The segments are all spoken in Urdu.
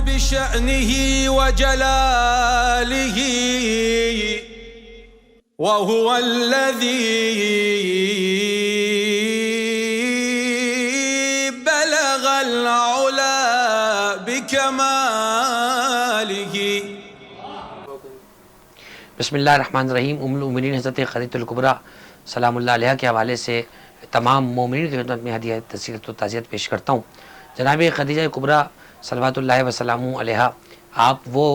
بشأنه وجلاله وهو الذي بلغ العلا بكماله. بسم اللہ الرحمن الرحیم. ام المؤمنین حضرت خدیجہ الکبریٰ سلام اللہ علیہ کے حوالے سے تمام مومنین کی خدمت میں ہدیہ تسلیت و تعزیت پیش کرتا ہوں. جناب خدیجہ کبریٰ صلوات اللہ وسلام علیہ آپ وہ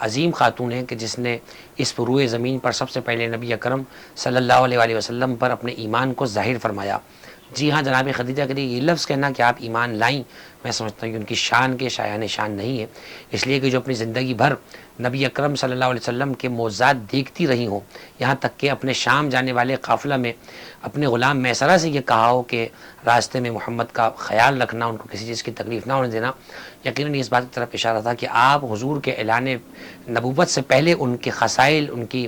عظیم خاتون ہیں کہ جس نے اس فروع زمین پر سب سے پہلے نبی اکرم صلی اللہ علیہ وآلہ وسلم پر اپنے ایمان کو ظاہر فرمایا. جی ہاں، جناب خدیجہ کے لیے یہ لفظ کہنا کہ آپ ایمان لائیں، میں سمجھتا ہوں کہ ان کی شان کے شایان شان نہیں ہے، اس لیے کہ جو اپنی زندگی بھر نبی اکرم صلی اللہ علیہ وسلم کے معجزات دیکھتی رہی ہوں، یہاں تک کہ اپنے شام جانے والے قافلہ میں اپنے غلام میسرہ سے یہ کہا ہو کہ راستے میں محمد کا خیال رکھنا، ان کو کسی چیز کی تکلیف نہ ہونے دینا، یقیناً اس بات کی طرف اشارہ تھا کہ آپ حضور کے اعلان نبوت سے پہلے ان کے خصائل، ان کی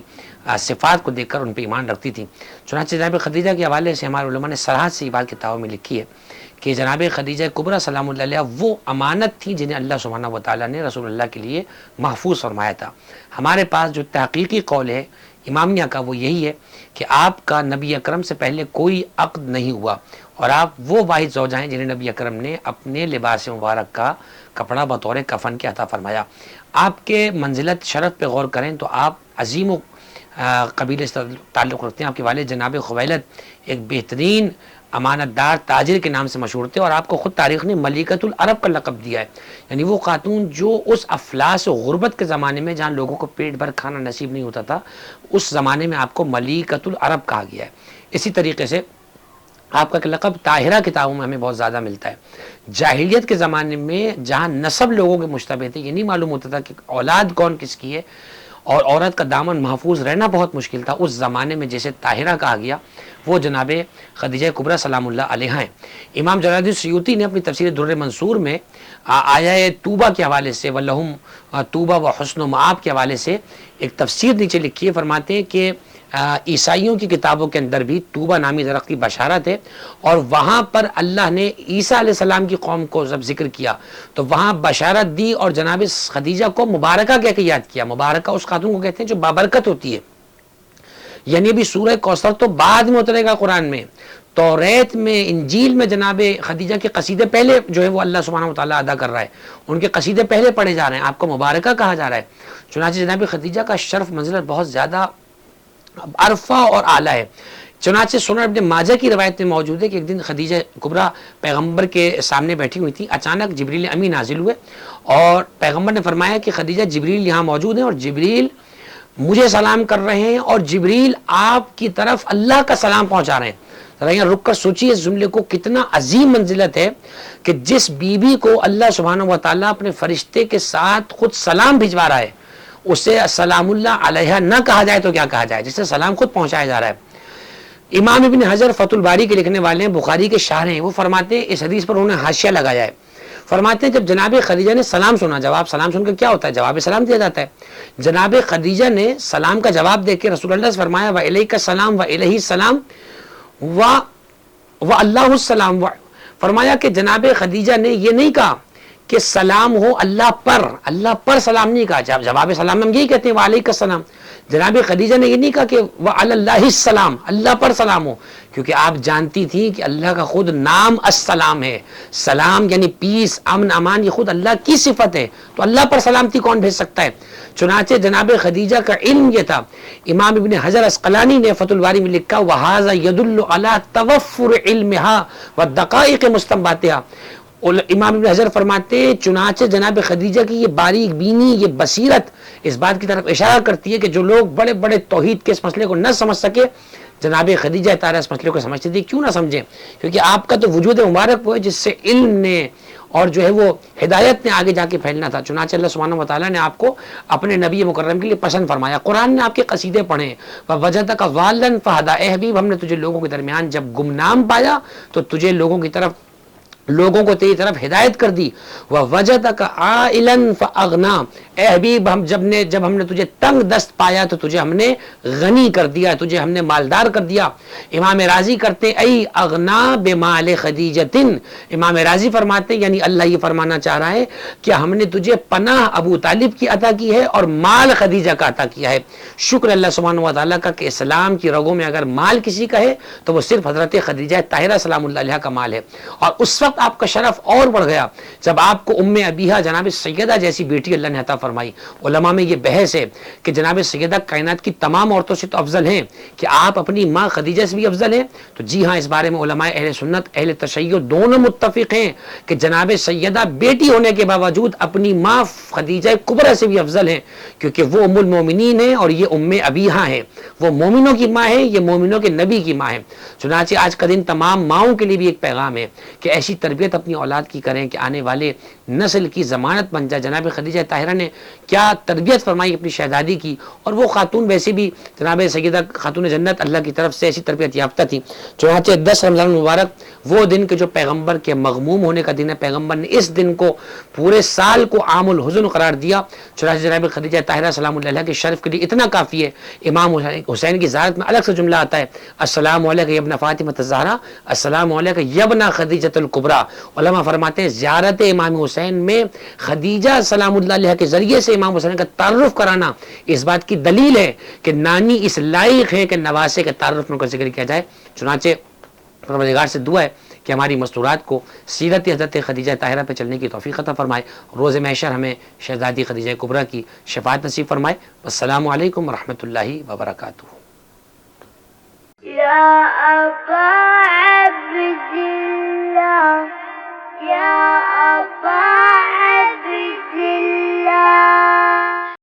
صفات کو دیکھ کر ان پہ ایمان رکھتی تھیں. چنانچہ جناب خدیجہ کے حوالے سے ہمارے علماء نے صراحت سے یہ بات کتابوں میں لکھی ہے کہ جناب خدیجہ کبریٰ سلام اللہ علیہ وہ امانت تھی جنہیں اللہ سبحانہ و تعالیٰ نے رسول اللہ کے لیے محفوظ فرمایا تھا. ہمارے پاس جو تحقیقی قول ہے امامیہ کا وہ یہی ہے کہ آپ کا نبی اکرم سے پہلے کوئی عقد نہیں ہوا اور آپ وہ واحد زوجہ ہیں جنہیں نبی اکرم نے اپنے لباس مبارک کا کپڑا بطور کفن کے عطا فرمایا. آپ کے منزلت شرف پہ غور کریں تو آپ عظیم و قبیلے سے تعلق رکھتے ہیں. آپ کے والد جناب خویلد ایک بہترین امانت دار تاجر کے نام سے مشہور تھے اور آپ کو خود تاریخ نے ملکۃ العرب کا لقب دیا ہے، یعنی وہ خاتون جو اس افلاس و غربت کے زمانے میں جہاں لوگوں کو پیٹ بھر کھانا نصیب نہیں ہوتا تھا، اس زمانے میں آپ کو ملکۃ العرب کہا گیا ہے. اسی طریقے سے آپ کا لقب طاہرہ کتابوں میں ہمیں بہت زیادہ ملتا ہے. جاہلیت کے زمانے میں جہاں نسب لوگوں کے مشتبہ تھے، یہ نہیں معلوم ہوتا تھا کہ اولاد کون کس کی ہے اور عورت کا دامن محفوظ رہنا بہت مشکل تھا، اس زمانے میں جیسے طاہرہ کہا گیا وہ جناب خدیجہ کبریٰ سلام اللہ علیہ ہیں. امام جلال الدین سیوطی نے اپنی تفسیر درر منصور میں آیہ توبہ کے حوالے سے وَلَهُمْ توبہ و حسن و مآب کے حوالے سے ایک تفسیر نیچے لکھی ہے. فرماتے ہیں کہ عیسائیوں کی کتابوں کے اندر بھی توبہ نامی درخت کی بشارت ہے اور وہاں پر اللہ نے عیسیٰ علیہ السلام کی قوم کو جب ذکر کیا تو وہاں بشارت دی اور جناب خدیجہ کو مبارکہ کہہ کے یاد کیا. مبارکہ اس خاتون کو کہتے ہیں جو بابرکت ہوتی ہے، یعنی ابھی سورہ کوثر تو بعد میں اترے گا قرآن میں، توریت میں انجیل میں جناب خدیجہ کے قصیدے پہلے جو ہے وہ اللہ سبحانہ و تعالیٰ ادا کر رہا ہے، ان کے قصیدے پہلے پڑھے جا رہے ہیں، آپ کو مبارکہ کہا جا رہا ہے. چنانچہ جناب خدیجہ کا شرف منزلت بہت زیادہ عرفہ اور اعلیٰ ہے. چنانچہ سنن ابن ماجہ کی روایت میں موجود ہے کہ ایک دن خدیجہ کبریٰ پیغمبر کے سامنے بیٹھی ہوئی تھی، اچانک جبریل امی نازل ہوئے اور پیغمبر نے فرمایا کہ خدیجہ جبریل یہاں موجود ہیں اور جبریل مجھے سلام کر رہے ہیں اور جبریل آپ کی طرف اللہ کا سلام پہنچا رہے ہیں. ذرا یہاں رک کر سوچیے اس جملے کو، کتنا عظیم منزلت ہے کہ جس بیوی کو اللہ سبحانہ و تعالیٰ اپنے فرشتے کے ساتھ خود سلام بھجوا رہا ہے اسے سلام اللہ علیہ نہ کہا جائے تو کیا کہا جائے، جسے سلام خود پہنچایا جا رہا ہے. امام ابن حجر فتح الباری کے لکھنے والے ہیں، بخاری کے شارح ہیں، وہ فرماتے ہیں اس حدیث پر انہوں نے حاشیہ لگایا ہے. فرماتے ہیں جب جناب خدیجہ نے سلام سنا، جواب سلام سن کر کیا ہوتا ہے، جواب سلام دیا جاتا ہے. جناب خدیجہ نے سلام کا جواب دے کے رسول اللہ سے فرمایا وَإِلَيْكَ السلام وَإِلَيْهِ السلام وَاللَّهُ السلام. فرمایا کہ جناب خدیجہ نے یہ نہیں کہا کہ سلام ہو اللہ پر سلام نہیں کہا. جواب سلام ہم یہی کہتے ہیں وعلیکم السلام. جناب خدیجہ نے یہ نہیں کہا کہ وعلی اللہ السلام، اللہ پر سلام ہو، کیونکہ آپ جانتی تھیں کہ اللہ کا خود نام السلام ہے. سلام یعنی پیس، امن، امان، یہ خود اللہ کی صفت ہے، تو اللہ پر سلامتی کون بھیج سکتا ہے. چنانچہ جناب خدیجہ کا علم یہ تھا. امام ابن حجر عسقلانی نے فتح الباری میں لکھا وَهَذَا يَدُلُّ عَلَىٰ تَوَفُّرِ عِلْمِهَا وَالدَّقَائِقِ مُسْتَنبَاتِهَا. امام ابن حجر فرماتے چنانچہ جناب خدیجہ کی یہ باریک بینی، یہ بصیرت اس بات کی طرف اشارہ کرتی ہے کہ جو لوگ بڑے بڑے توحید کے اس مسئلے کو نہ سمجھ سکے، جناب خدیجہ طاہرہ اس مسئلے کو سمجھتی تھی. کیوں نہ سمجھیں، کیونکہ آپ کا تو وجود مبارک وہ ہے جس سے علم نے اور جو ہے وہ ہدایت نے آگے جا کے پھیلنا تھا. چنانچہ اللہ سبحانہ و تعالیٰ نے آپ کو اپنے نبی مکرم کے لیے پسند فرمایا. قرآن نے آپ کے قصیدے پڑھے وَوَجَدَكَ ضَالًّا فَهَدَىٰ، اے حبیب ہم نے تجھے لوگوں کے درمیان جب گمنام پایا تو تجھے لوگوں کی طرف لوگوں کو تیری طرف ہدایت کر دی. وَوَجَدَكَ عَائِلًا فَأَغْنَىٰ، اے حبیب جب ہم نے تجھے تنگ دست پایا تو تجھے ہم نے غنی کر دیا، تجھے ہم نے مالدار کر دیا. امام راضی کرتے ای اغنا بمال خدیجۃ، امام راضی فرماتے ہیں یعنی اللہ یہ فرمانا چاہ رہا ہے کہ ہم نے تجھے پناہ ابو طالب کی عطا کی ہے اور مال خدیجہ کا عطا کیا ہے. شکر اللہ سبحانہ و تعالیٰ کا کہ اسلام کی رگوں میں اگر مال کسی کا ہے تو وہ صرف حضرت خدیجہ طاہرہ سلام اللہ علیہ کا مال ہے. اور اس وقت آپ کا شرف اور بڑھ گیا جب آپ کو ام ابیہا جناب سیدہ جیسی بیٹی اللہ نے عطا فرمائی. علماء میں یہ بحث ہے کہ جناب سیدہ کائنات کی تمام عورتوں سے تو افضل ہیں کہ آپ اپنی ماں خدیجہ سے بھی افضل ہیں. تو جی ہاں، اس بارے میں علماء اہل سنت اہل تشیع دونوں متفق ہیں کہ جناب سیدہ بیٹی ہونے کے باوجود اپنی ماں خدیجہ کبریٰ سے بھی افضل ہیں، کیونکہ وہ ام المومنین ہیں اور یہ ام ابیہا ہیں. وہ مومنوں کی ماں ہے، یہ مومنوں کے نبی کی ماں ہے. چنانچہ آج کا دن تمام ماؤں کے لیے بھی ایک پیغام ہے کہ ایسی تربیت اپنی اولاد کی کریں کہ آنے والے نسل کی ضمانت بن جائے. جناب خدیجہ طاہرہ نے کیا تربیت فرمائی اپنی شہزادی کی، اور وہ خاتون ویسے بھی جناب سیدہ خاتون جنت اللہ کی طرف سے ایسی تربیت یافتہ تھی. چنانچہ 10 رمضان المبارک وہ دن کے جو پیغمبر کے مغموم ہونے کا دن ہے، پیغمبر نے اس دن کو پورے سال کو عام الحزن قرار دیا. چنانچہ جناب خدیجہ طاہرہ سلام اللہ علیہ کے شرف کے لیے اتنا کافی ہے، امام حسین کی زیارت میں الگ سے جملہ آتا ہے، السلام علیک یا ابن فاطمہ الزہرا، السلام علیک یا ابن خدیجۃ الکبریٰ. علماء فرماتے ہیں زیارت امام حسین میں خدیجہ سلام اللہ علیہ کے ذریعے سے امام حسین کا تعارف کرانا اس بات کی دلیل ہے کہ نانی اس لائق ہے کہ نواسے کے تعارف میں ان کا ذکر کیا جائے. چنانچہ پروردگار سے دعا ہے کہ ہماری مستورات کو سیرت حضرت خدیجہ طاہرہ پہ چلنے کی توفیق عطا فرمائے. روز محشر ہمیں شہزادی خدیجہ کبریٰ کی شفاعت نصیب فرمائے. السلام علیکم ورحمۃ اللہ وبرکاتہ. يا أبا عبد الله يا أبا